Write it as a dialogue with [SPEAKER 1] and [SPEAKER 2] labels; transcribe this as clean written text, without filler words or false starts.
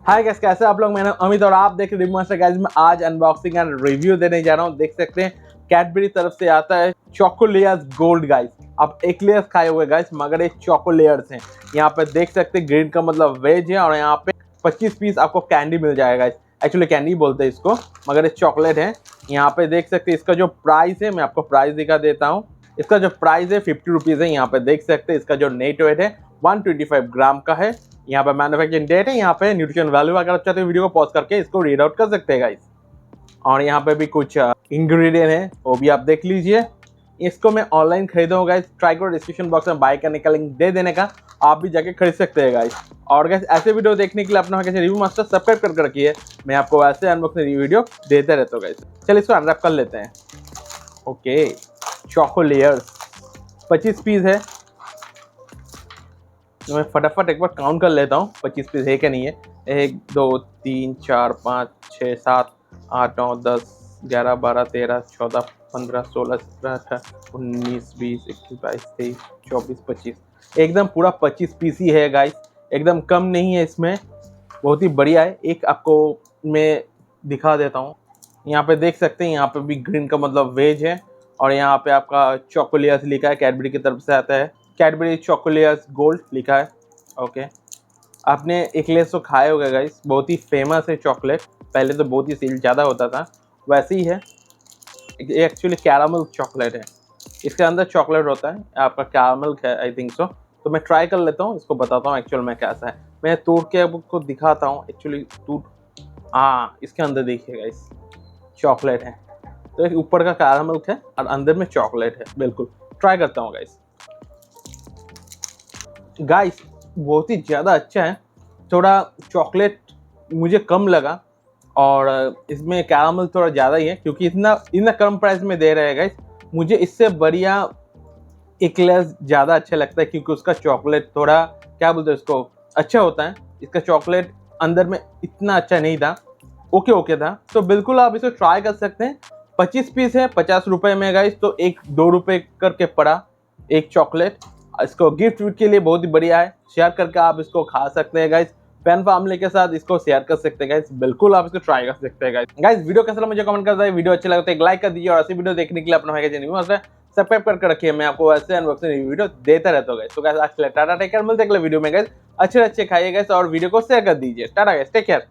[SPEAKER 1] Hi guys, कैसे आप लोग। मैं अमित और आप देख रहे हैं मास्टर। गाइस मैं आज अनबॉक्सिंग एंड रिव्यू देने जा रहा हूँ। देख सकते हैं कैडबरी तरफ से आता है चॉकोलेयर्स गोल्ड। गाइस आप एक्लेयर्स खाए हुए गाइस, मगर ये चॉकोलेयर्स हैं। यहाँ पे देख सकते हैं ग्रीन का मतलब वेज है और यहाँ पे 25 पीस आपको कैंडी मिल जाएगा। एक्चुअली कैंडी बोलते हैं इसको, मगर ये चॉकलेट है। यहाँ पे देख सकते हैं इसका जो प्राइस है, मैं आपको प्राइस दिखा देता हूँ। इसका जो प्राइस है 50 रुपीज़ है। यहाँ पे देख सकते हैं इसका जो नेट वेट है 125 ग्राम का है। यहाँ पे मैन्युफैक्चरिंग डेट है, यहाँ पे न्यूट्रिशन वैल्यू। अगर आप चाहते हो वीडियो को पॉज करके इसको रीड आउट कर सकते हैं गाइस। और यहाँ पे भी कुछ इंग्रेडिएंट है, वो भी आप देख लीजिए। इसको मैं ऑनलाइन खरीदा हूँ गाइस। ट्राई करो, डिस्क्रिप्शन बॉक्स में बाय करने का लिंक दे देने का, आप भी जाके खरीद सकते हैं गाइस। और गाइस ऐसे वीडियो देखने के लिए अपना कैसे रिव्यू मास्टर सब्सक्राइब करके रखिए। मैं आपको वैसे अनबॉक्सिंग वीडियो देते रहता हूँ गाइस। चलिए इसको अनरैप कर लेते हैं। ओके, चॉकोलेयर्स 25 पीस है। तो मैं फटाफट एक बार काउंट कर लेता हूँ 25 पीस है क्या नहीं है। 1 2 3 4 5 6 7 8 9 10 11 12 13 14 15 16 17 18 19 20 21 22 23 24 25 एकदम पूरा 25 पीस ही है गाइस। एकदम कम नहीं है इसमें, बहुत ही बढ़िया है। एक आपको मैं दिखा देता हूँ। यहाँ पे देख सकते हैं, यहाँ पे भी ग्रीन का मतलब वेज है और यहाँ पे आपका चॉकोलेयर्स लिखा है, कैडबरी की तरफ से आता है। कैडबरी चॉकलेयर्स गोल्ड लिखा है। ओके, आपने एक्लेयर्स तो खाए होगा गाइस, बहुत ही फेमस है चॉकलेट। पहले तो बहुत ही सेल ज़्यादा होता था, वैसे ही है। ये एक्चुअली कैरामल चॉकलेट है, इसके अंदर चॉकलेट होता है। आपका कैरामल है आई थिंक सो। तो मैं ट्राई कर लेता हूँ, इसको बताता हूँ एक्चुअल में कैसा है। मैं तोड़ के आपको दिखाता हूँ। एक्चुअली इसके अंदर देखिए गाइस, चॉकलेट है। तो एक ऊपर का कैरामल है और अंदर में चॉकलेट है। बिल्कुल ट्राई करता हूँ गाइस, बहुत ही ज़्यादा अच्छा है। थोड़ा चॉकलेट मुझे कम लगा और इसमें कैरामल थोड़ा ज़्यादा ही है, क्योंकि इतना कम प्राइस में दे रहे हैं गाइस। मुझे इससे बढ़िया एक्लेयर्स ज़्यादा अच्छा लगता है, क्योंकि उसका चॉकलेट थोड़ा क्या बोलते हैं उसको, अच्छा होता है। इसका चॉकलेट अंदर में इतना अच्छा नहीं था, ओके था। तो बिल्कुल आप इसको ट्राई कर सकते हैं। 25 पीस है 50 रुपये में गाइस, तो 2 रुपये करके पड़ा एक चॉकलेट। इसको गिफ्ट के लिए बहुत ही बढ़िया है। शेयर करके आप इसको खा सकते हैं गाइस। फैन फैमिली के साथ इसको शेयर कर सकते हैं गाइस। बिल्कुल आप इसको ट्राई कर सकते हैं गाइस। वीडियो कैसा लगा मुझे कमेंट कर दीजिए। वीडियो अच्छा लगा तो एक लाइक कर दीजिए और ऐसी वीडियो देखने के लिए अपना सब्सक्राइब करके रखिए। मैं आपको ऐसे अनबॉक्सिंग वीडियो देता रहता हूँ गाइस। तो गाइस आज के लिए टाटा, टेक केयर। मिलते हैं अगले वीडियो में गाइस। अच्छे खाइए गाइस और वीडियो को शेयर कर दीजिए। Tata guys, take care.